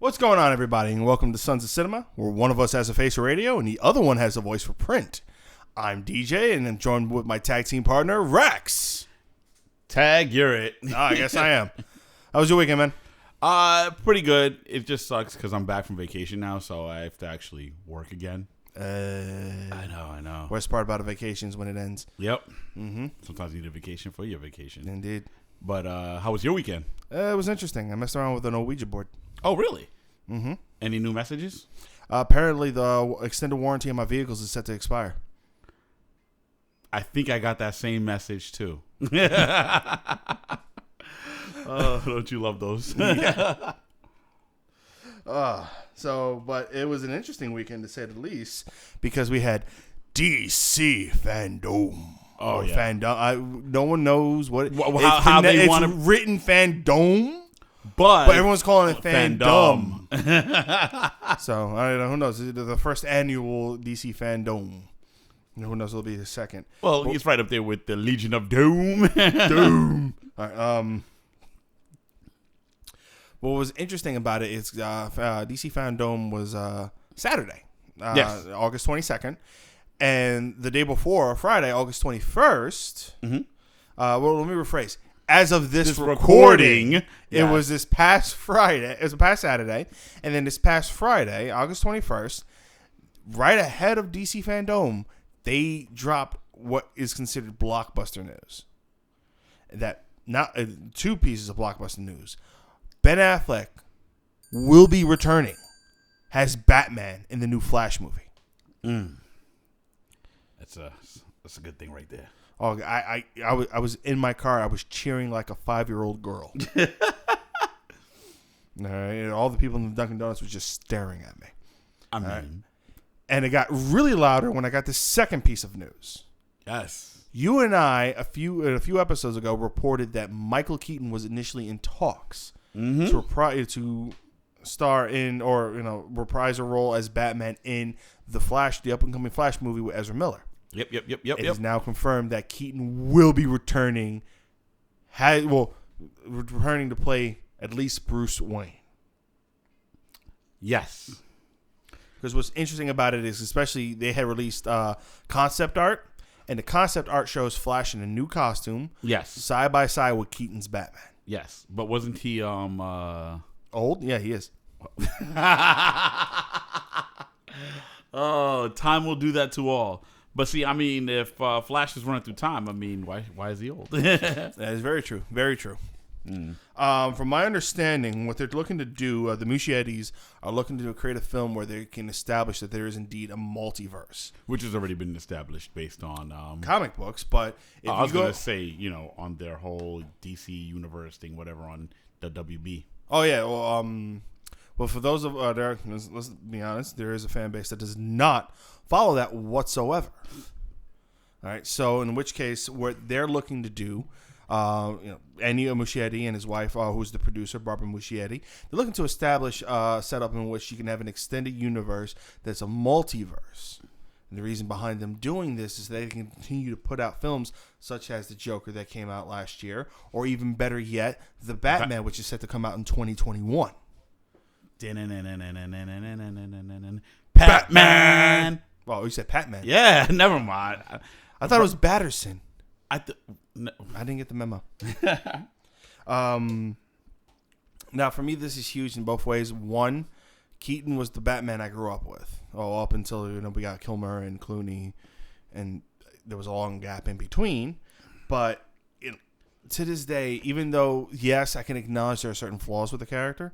What's going on, everybody, and welcome to Sons of Cinema, where one of us has a face for radio and the other one has a voice for print. I'm DJ, and I'm joined with my tag team partner, Rex. Tag, you're it. I guess I am. How was your weekend, man? Pretty good. It just sucks because I'm back from vacation now, so I have to actually work again. I know. Worst part about a vacation is when it ends. Yep. Mm-hmm. Sometimes you need a vacation for your vacation. Indeed. But how was your weekend? It was interesting. I messed around with an Ouija board. Oh, really? Mm-hmm. Any new messages? Apparently, the extended warranty on my vehicles is set to expire. I think I got that same message, too. Oh, don't you love those? Yeah. But it was an interesting weekend, to say the least, because we had DC Fandom. Oh, yeah. Fandom. No one knows what how they want to written Fandom. But everyone's calling it Fandom. So, I don't know. Who knows? It's the first annual DC Fandom. Who knows? It'll be the second. Well, it's right up there with the Legion of Doom. Doom. All right, what was interesting about it is DC Fandom was Saturday, yes. August 22nd. And the day before, Friday, August 21st. Mm-hmm. Well, let me rephrase. As of this recording, it was this past Friday. It was a past Saturday. And then this past Friday, August 21st, right ahead of DC Fandom, they dropped what is considered blockbuster news. That not two pieces of blockbuster news. Ben Affleck will be returning as Batman in the new Flash movie. That's a good thing right there. Oh, I was in my car. I was cheering like a 5-year-old girl. All right, and all the people in the Dunkin' Donuts were just staring at me. I mean, right? And it got really louder when I got the second piece of news. Yes, you and I a few episodes ago reported that Michael Keaton was initially in talks to star in or reprise a role as Batman in the Flash, the up and coming Flash movie with Ezra Miller. Yep. It is now confirmed that Keaton will be returning, returning to play at least Bruce Wayne. Yes. Because what's interesting about it is, especially they had released concept art, and the concept art shows Flash in a new costume. Yes. Side by side with Keaton's Batman. Yes, but wasn't he old? Yeah, he is. Oh, time will do that to all. But see, I mean, if Flash is running through time, I mean, why is he old? That is very true. Very true. From my understanding, what they're looking to do, the Muschiettis are looking to create a film where they can establish that there is indeed a multiverse, which has already been established based on comic books. But if I was going to say, on their whole DC universe thing, whatever, on the WB. Oh yeah, well, for those of let's be honest, there is a fan base that does not follow that whatsoever. All right, so in which case, what they're looking to do, Ennio Muschietti and his wife, who's the producer, Barbara Muschietti, they're looking to establish a setup in which you can have an extended universe that's a multiverse. And the reason behind them doing this is they can continue to put out films such as The Joker that came out last year, or even better yet, The Batman, which is set to come out in 2021. Batman. Oh, you said Batman. Yeah, never mind. I thought it was Batterson. I didn't get the memo. Now, for me, this is huge in both ways. One, Keaton was the Batman I grew up with. Up until we got Kilmer and Clooney, and there was a long gap in between. But to this day, even though yes, I can acknowledge there are certain flaws with the character,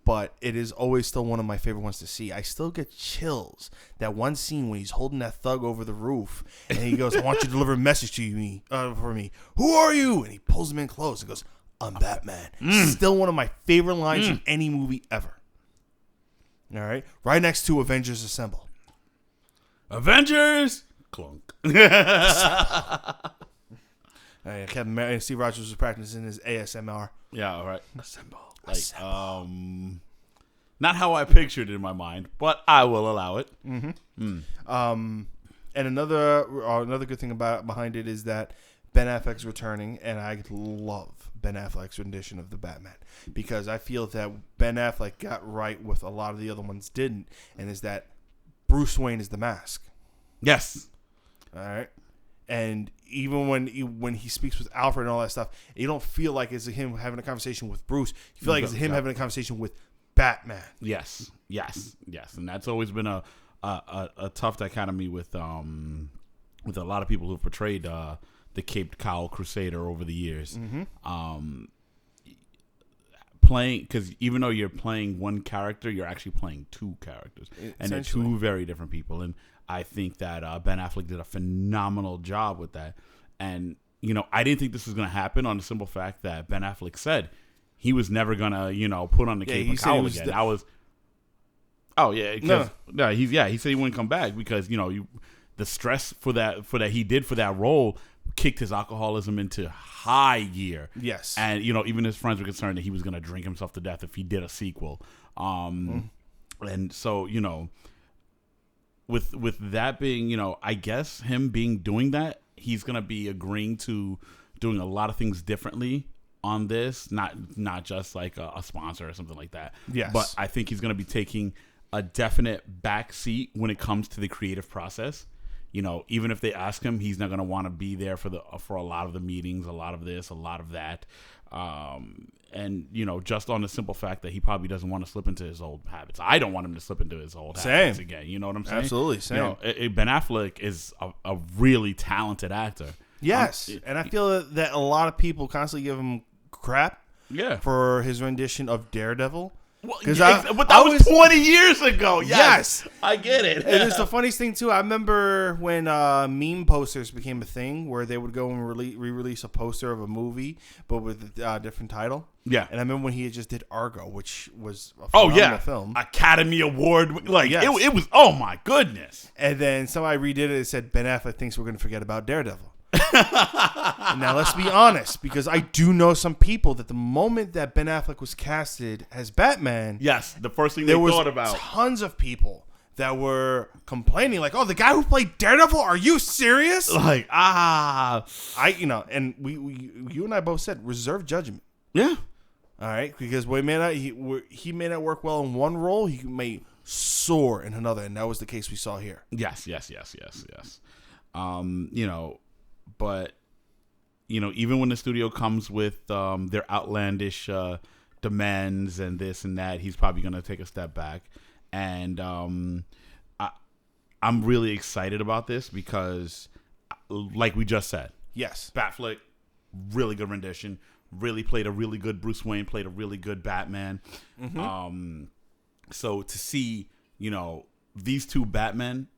but it is always still one of my favorite ones to see. I still get chills. That one scene when he's holding that thug over the roof, and he goes, "I want you to deliver a message to for me. Who are you?" And he pulls him in close and goes, "I'm Batman." Still one of my favorite lines in any movie ever. All right, right next to Avengers Assemble. Avengers clunk. Steve Rogers was practicing his ASMR. Yeah, all right. Assemble. Not how I pictured it in my mind, but I will allow it. Mm-hmm. And another good thing behind it is that Ben Affleck's returning, and I love Ben Affleck's rendition of the Batman because I feel that Ben Affleck got right with a lot of the other ones didn't, and is that Bruce Wayne is the mask. Yes. All right. And even when he speaks with Alfred and all that stuff, you don't feel like it's him having a conversation with Bruce. You feel like it's him having a conversation with Batman. Yes. And that's always been a tough dichotomy with a lot of people who've portrayed the Caped Cowl Crusader over the years. Mm-hmm. Playing, because even though you're playing one character, you're actually playing two characters, and they're two very different people. And I think that Ben Affleck did a phenomenal job with that. And I didn't think this was going to happen on the simple fact that Ben Affleck said he was never going to put on the cape and cowl again. That was. Oh yeah, he said he wouldn't come back because the stress for that he did for that role kicked his alcoholism into high gear. Yes. And even his friends were concerned that he was going to drink himself to death if he did a sequel. And so with that being, I guess him doing that, he's going to be agreeing to doing a lot of things differently on this, not just like a sponsor or something like that. Yes. But I think he's going to be taking a definite back seat when it comes to the creative process. Even if they ask him, he's not going to want to be there for a lot of the meetings, a lot of this, a lot of that. And just on the simple fact that he probably doesn't want to slip into his old habits. I don't want him to slip into his old habits again. You know what I'm saying? Absolutely, same. Ben Affleck is a really talented actor. Yes, and I feel that a lot of people constantly give him crap for his rendition of Daredevil. Well, but that was 20 years ago. Yes, I get it. And it's the funniest thing too. I remember when meme posters became a thing, where they would go and re-release a poster of a movie, but with a different title. Yeah, and I remember when he just did Argo, which was a phenomenal film, Academy Award. It was. Oh my goodness! And then somebody redid it. It said Ben Affleck thinks we're going to forget about Daredevil. Now let's be honest, because I do know some people that the moment that Ben Affleck was casted as Batman, yes, the first thing they thought about, there was tons of people that were complaining, like, "Oh, the guy who played Daredevil? Are you serious?" And you and I both said reserve judgment. Yeah, all right, because he may not work well in one role, he may soar in another, and that was the case we saw here. Yes. But even when the studio comes with their outlandish demands and this and that, he's probably going to take a step back. And I'm really excited about this because, like we just said, yes, Batfleck, really good rendition, really played a really good Bruce Wayne, played a really good Batman. Mm-hmm. So to see these two Batmen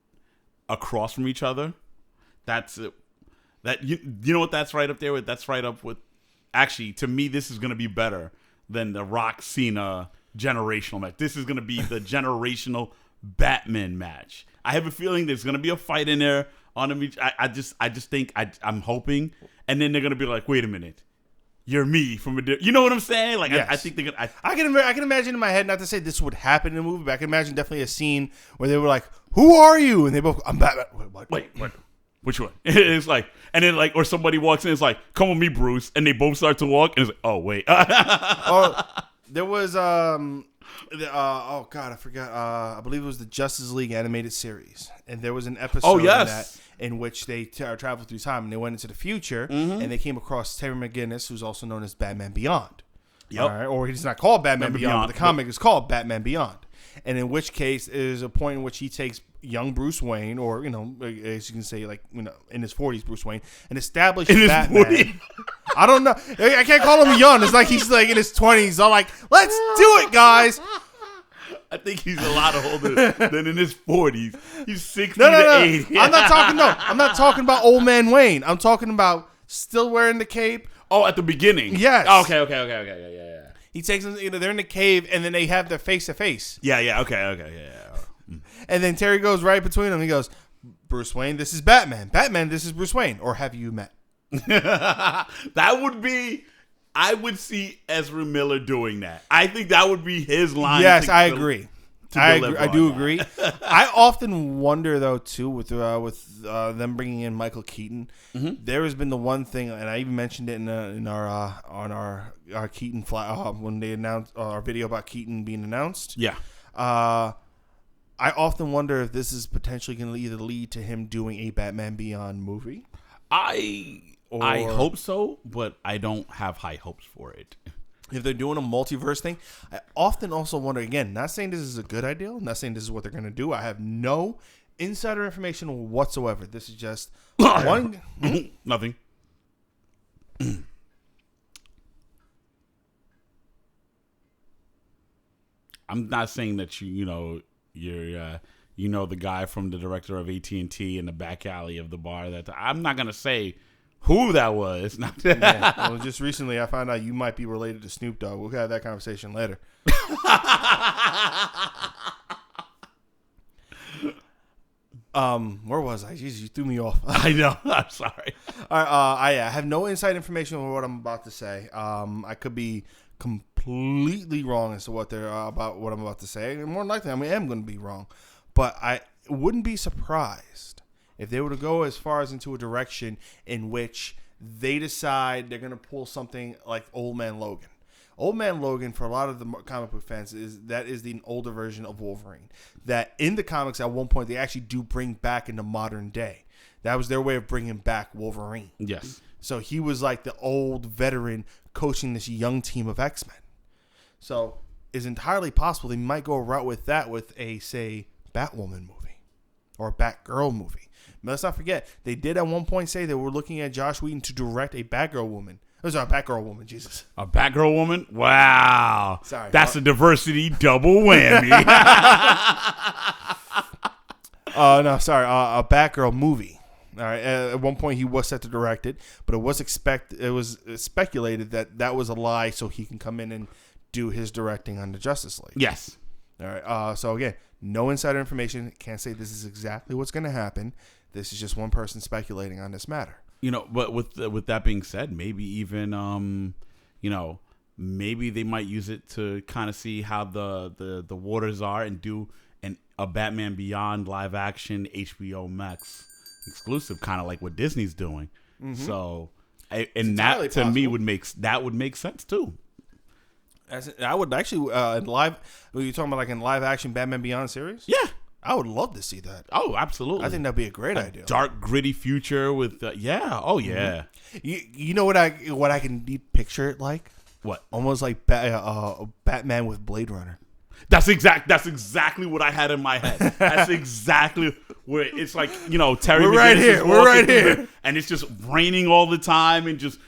across from each other, that's it. That you know what that's right up there with? That's right up with. Actually, to me, this is going to be better than the Rock Cena generational match. This is going to be the generational Batman match. I have a feeling there's going to be a fight in there on the beach. I just think I'm hoping, and then they're going to be like, wait a minute, you're me from a you know what I'm saying? Like yes. I think they're gonna. I can imagine in my head, not to say this would happen in a movie, but I can imagine definitely a scene where they were like, "Who are you?" And they both, "I'm Batman." Wait. Which one? It's like, and then or somebody walks in, it's like, "Come with me, Bruce," and they both start to walk, and it's like, "Oh wait." There was oh god, I forgot. I believe it was the Justice League animated series, and there was an episode in which they traveled through time and they went into the future, and they came across Terry McGinnis, who's also known as Batman Beyond. Yep. All right, or he's not called Batman Beyond, but the comic is called Batman Beyond. And in which case, there's a point in which he takes young Bruce Wayne, or as you can say, in his 40s, Bruce Wayne, and establishes Batman. I don't know. I can't call him young. It's like he's like in his 20s. I'm like, let's do it, guys. I think he's a lot older than in his 40s. He's 60 to 80. I'm not talking about old man Wayne. I'm talking about still wearing the cape. Oh, at the beginning. Yes. Oh, okay. Yeah. He takes them, they're in the cave, and then they have their face to face. Yeah. Okay. Yeah. And then Terry goes right between them. He goes, "Bruce Wayne, this is Batman. Batman, this is Bruce Wayne. Or have you met?" That would be. I would see Ezra Miller doing that. I think that would be his line. Yes, I agree. I do agree. I often wonder though too with them bringing in Michael Keaton. Mm-hmm. There has been the one thing, and I even mentioned it in our on our Keaton when they announced our video about Keaton being announced. Yeah. I often wonder if this is potentially going to either lead to him doing a Batman Beyond movie. I hope so, but I don't have high hopes for it. If they're doing a multiverse thing, I often also wonder, again, not saying this is a good idea, not saying this is what they're going to do. I have no insider information whatsoever. This is just one. Nothing. I'm not saying that you're the guy from the director of AT&T in the back alley of the bar. That I'm not gonna say who that was. Yeah. Well, just recently I found out you might be related to Snoop Dogg. We'll have that conversation later. Where was I? Jeez, you threw me off. I know. I'm sorry. All right, I have no inside information on what I'm about to say. I could be completely wrong as to what they're about what I'm about to say, and more than likely, I am going to be wrong. But I wouldn't be surprised if they were to go as far as into a direction in which they decide they're going to pull something like Old Man Logan. Old Man Logan, for a lot of the comic book fans, is the older version of Wolverine. That in the comics, at one point, they actually do bring back in the modern day. That was their way of bringing back Wolverine. Yes. So he was like the old veteran coaching this young team of X-Men. So it's entirely possible they might go a route with that with a, say, Batwoman movie or a Batgirl movie. But let's not forget, they did at one point say they were looking at Josh Whedon to direct a Batgirl woman. It was a Batgirl woman, Jesus. A Batgirl woman? Wow. Sorry. That's a diversity double whammy. No, sorry. A Batgirl movie. All right. At one point, he was set to direct it, but it was speculated that was a lie, so he can come in and do his directing on the Justice League. Yes. All right. So again, no insider information. Can't say this is exactly what's going to happen. This is just one person speculating on this matter. But with that being said, maybe even maybe they might use it to kind of see how the waters are and do a Batman Beyond live action HBO Max exclusive, kind of like what Disney's doing. Mm-hmm. So, and that to me would make sense too. I would actually in live. Were you talking about like in live action Batman Beyond series? Yeah. I would love to see that. Oh, absolutely. I think that'd be a great idea. Dark, gritty future with yeah. Oh, yeah. You know what I can picture it like? What? Almost like Batman with Blade Runner. That's exactly what I had in my head. That's exactly where it's like, Terry. We're right here, and it's just raining all the time, and just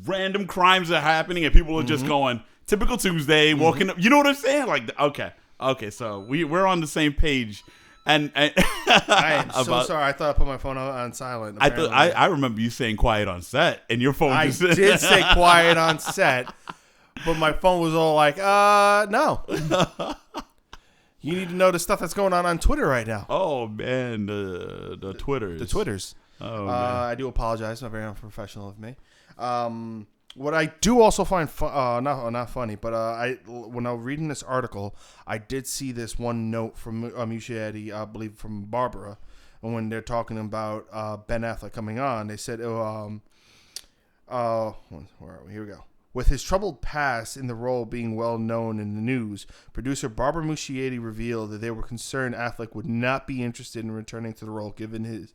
random crimes are happening, and people are just going typical Tuesday, walking up. You know what I'm saying? Like, okay, so we're on the same page. And I am so sorry. I thought I put my phone on silent. I remember you saying quiet on set, and your phone. I did say quiet on set, but my phone was all like, no. You need to know the stuff that's going on Twitter right now. Oh man, the Twitters. The Twitters. Oh man. I do apologize. Not very unprofessional of me. What I do also find not funny, but when I was reading this article, I did see this one note from Muschietti, I believe from Barbara, and when they're talking about Ben Affleck coming on, they said, where are we? Here we go. With his troubled past in the role being well known in the news, producer Barbara Muschietti revealed that they were concerned Affleck would not be interested in returning to the role given his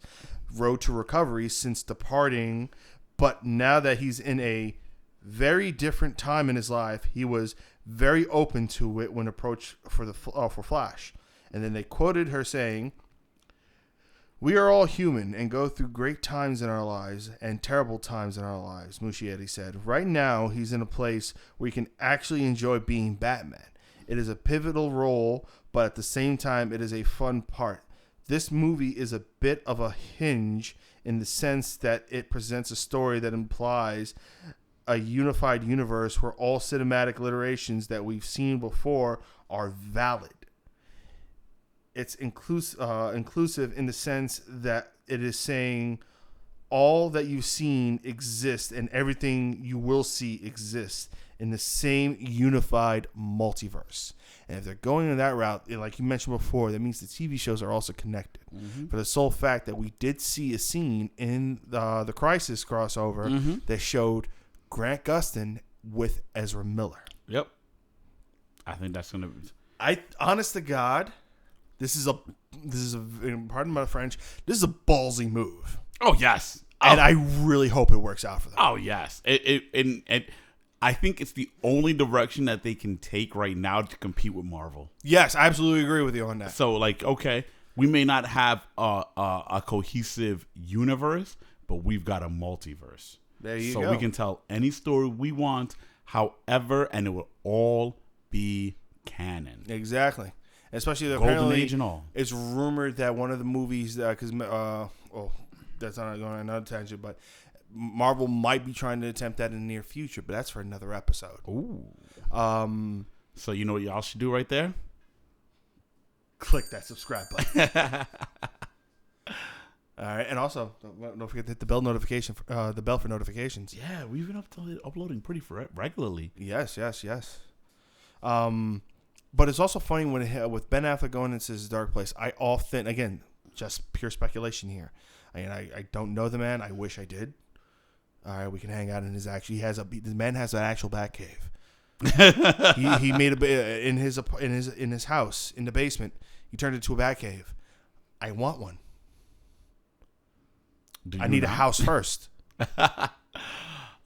road to recovery since departing. But now that he's in a very different time in his life, he was very open to it when approached for Flash. And then they quoted her saying, "We are all human and go through great times in our lives and terrible times in our lives," Muschietti said. Right now, he's in a place where he can actually enjoy being Batman. It is a pivotal role, but at the same time, it is a fun part. This movie is a bit of a hinge in the sense that it presents a story that implies a unified universe where all cinematic iterations that we've seen before are valid. It's inclusive in the sense that it is saying all that you've seen exists and everything you will see exists in the same unified multiverse. And if they're going in that route, like you mentioned before, that means the TV shows are also connected. For the sole fact that we did see a scene in the Crisis crossover that showed Grant Gustin with Ezra Miller. Yep. I think that's gonna. Honest to God, this is a pardon my French. This is a ballsy move. Oh yes, and I really hope it works out for them. Oh yes, and I think it's the only direction that they can take right now to compete with Marvel. Yes, I absolutely agree with you on that. So like, okay, we may not have a cohesive universe, but we've got a multiverse. There you go. So we can tell any story we want, however, and it will all be canon. Exactly. Especially Golden Age and all. It's rumored that one of the movies, because that's not going on another tangent, but Marvel might be trying to attempt that in the near future, but that's for another episode. Ooh. So you know what y'all should do right there? Click that subscribe button. All right, and also don't forget to hit the bell notification, the bell for notifications. Yeah, we've been uploading pretty regularly. Yes. But it's also funny with Ben Affleck going into his dark place. I often, again, just pure speculation here. I mean, I don't know the man. I wish I did. All right, we can hang out in his actual. The man has an actual bat cave. he made in his house in the basement. He turned it into a bat cave. I want one. I need a house first.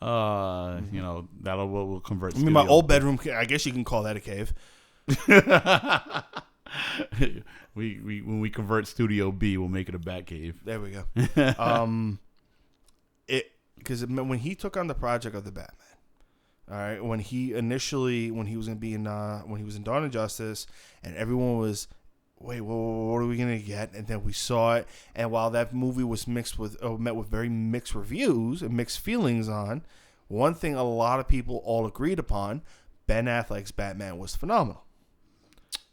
We'll convert. I mean, my old bedroom. I guess you can call that a cave. When we convert Studio B, we'll make it a bat cave. There we go. Because when he took on the project of the Batman, all right, when he was in Dawn of Justice, and everyone was, wait, what are we gonna get? And then we saw it, and while that movie was met with very mixed reviews and mixed feelings on, one thing a lot of people all agreed upon: Ben Affleck's Batman was phenomenal.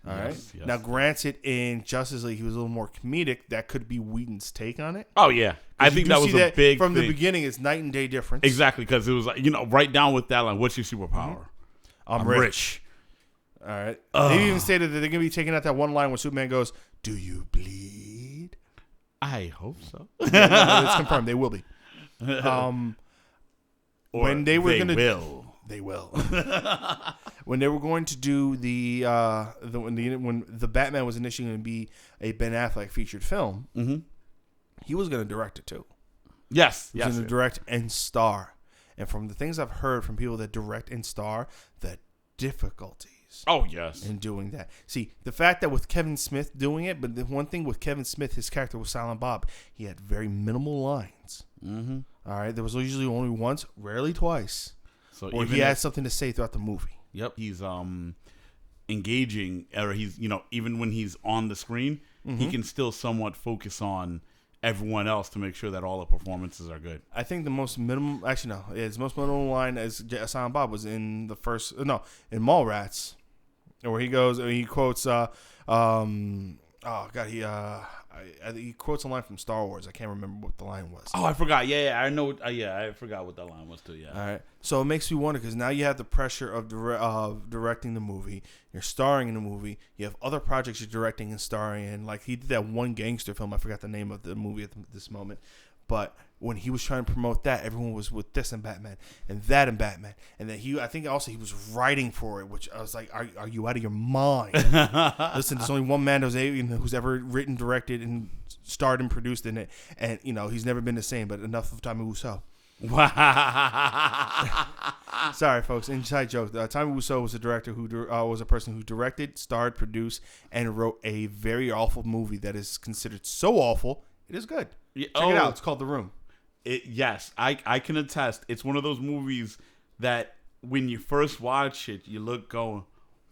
All right. Yes. Now, granted, in Justice League, he was a little more comedic. That could be Whedon's take on it. Oh yeah, I think that was a big from thing. The beginning. It's night and day difference. Exactly, because it was like, right down with that line. What's your superpower? I'm rich. All right. They even stated that they're gonna be taking out that one line where Superman goes, "Do you bleed?" I hope so. Yeah, no, it's confirmed. They will be. When they were gonna. They will. When they were going to do when the Batman was initially going to be a Ben Affleck featured film, he was going to direct it too. Yes, he was going to direct and star. And from the things I've heard from people that direct and star, the difficulties. Oh yes, in doing that. See, the fact that with Kevin Smith doing it, but the one thing with Kevin Smith, his character was Silent Bob. He had very minimal lines. All right, there was usually only once, rarely twice. So or he had something to say throughout the movie. Yep, he's engaging, or he's even when he's on the screen, he can still somewhat focus on everyone else to make sure that all the performances are good. I think the most minimum, actually no, his most minimum line as Silent Bob was in in Mallrats, where he goes, he quotes, he quotes a line from Star Wars. I can't remember what the line was. Oh, I forgot. Yeah, I know. I forgot what that line was too. Yeah. All right. So it makes me wonder because now you have the pressure of directing the movie. You're starring in the movie. You have other projects you're directing and starring in. Like he did that one gangster film. I forgot the name of the movie at this moment. But when he was trying to promote that, everyone was with this and Batman and that and Batman. And then I think also he was writing for it, which I was like, are you out of your mind? Listen, there's only one man who's ever written, directed, and starred and produced in it. And, he's never been the same, but enough of Tommy Wiseau. Sorry, folks. Inside joke. Tommy Wiseau was a director who was a person who directed, starred, produced, and wrote a very awful movie that is considered so awful, it is good. Check it out. It's called The Room. Yes, I can attest. It's one of those movies that when you first watch it, you look going,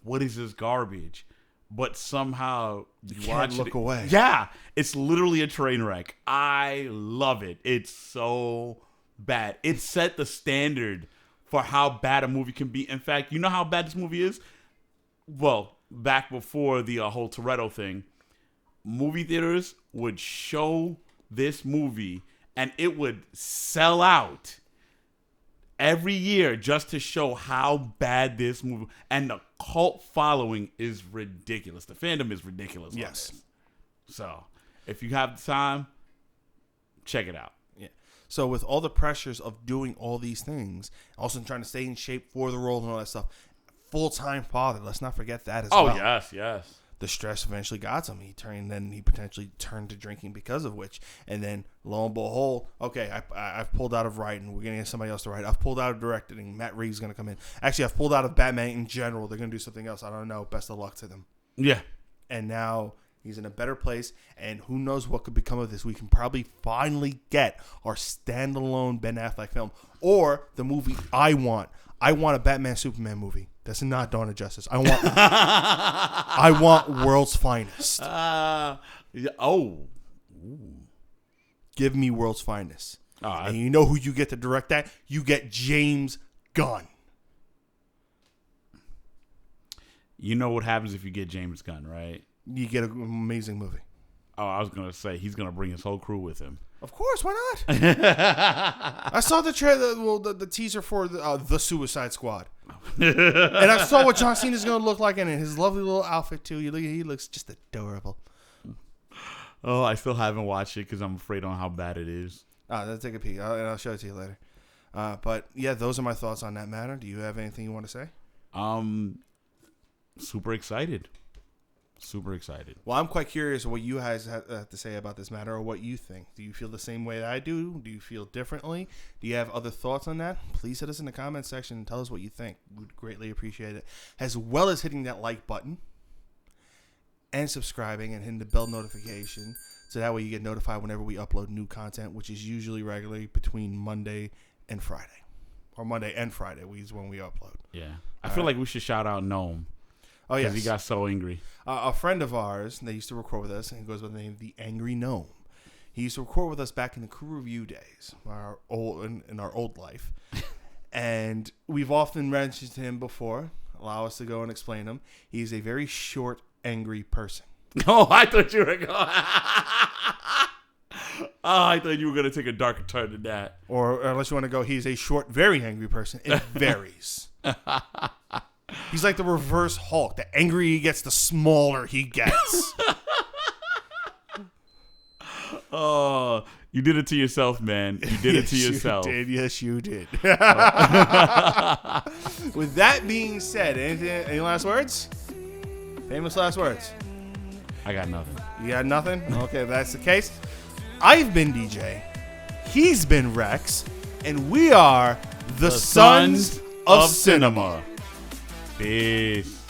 what is this garbage? But somehow you can't look away. Yeah, it's literally a train wreck. I love it. It's so bad. It set the standard for how bad a movie can be. In fact, you know how bad this movie is? Well, back before the whole Toretto thing, movie theaters would show this movie and it would sell out every year just to show how bad this movie and the cult following is ridiculous. The fandom is ridiculous. Yes. On this. So if you have the time, check it out. Yeah. So with all the pressures of doing all these things, also trying to stay in shape for the role and all that stuff, full-time father. Let's not forget that as well. Oh yes. The stress eventually got him. He potentially turned to drinking because of which. And then, lo and behold, okay, I've pulled out of writing. We're going to get somebody else to write. I've pulled out of directing. Matt Reeves is going to come in. Actually, I've pulled out of Batman in general. They're going to do something else. I don't know. Best of luck to them. Yeah. And now he's in a better place. And who knows what could become of this. We can probably finally get our standalone Ben Affleck film. Or the movie I want. I want a Batman-Superman movie. That's not Dawn of Justice. I want World's Finest. Give me World's Finest. And you know who you get to direct that? You get James Gunn. You know what happens if you get James Gunn, right? You get an amazing movie. Oh, I was going to say, he's going to bring his whole crew with him. Of course, why not? I saw the trailer, the teaser for the Suicide Squad. And I saw what John Cena is going to look like in it. His lovely little outfit, too. He looks just adorable. Oh, I still haven't watched it because I'm afraid on how bad it is. Let's take a peek, and I'll show it to you later. But, yeah, those are my thoughts on that matter. Do you have anything you want to say? Super excited. Super excited. Well, I'm quite curious what you guys have to say about this matter or what you think. Do you feel the same way that I do? Do you feel differently? Do you have other thoughts on that? Please hit us in the comment section and tell us what you think. We'd greatly appreciate it. As well as hitting that like button and subscribing and hitting the bell notification so that way you get notified whenever we upload new content, which is usually regularly between Monday and Friday. Or Monday and Friday is when we upload. Yeah. I feel like we should shout out Gnome. Oh, yes. Because he got so angry. A friend of ours, they used to record with us, and he goes by the name of the Angry Gnome. He used to record with us back in the crew review days, in our old life. And we've often mentioned him before. Allow us to go and explain him. He's a very short, angry person. Oh, I thought you were going. I thought you were going to take a darker turn than that. Or unless you want to go, he's a short, very angry person. It varies. He's like the reverse Hulk. The angrier he gets, the smaller he gets. Oh, you did it to yourself, man. You did it to yourself. You did. Yes, you did. With that being said, any last words? Famous last words? I got nothing. You got nothing? Okay, if that's the case. I've been DJ. He's been Rex. And we are the Sons of Cinema. Peace.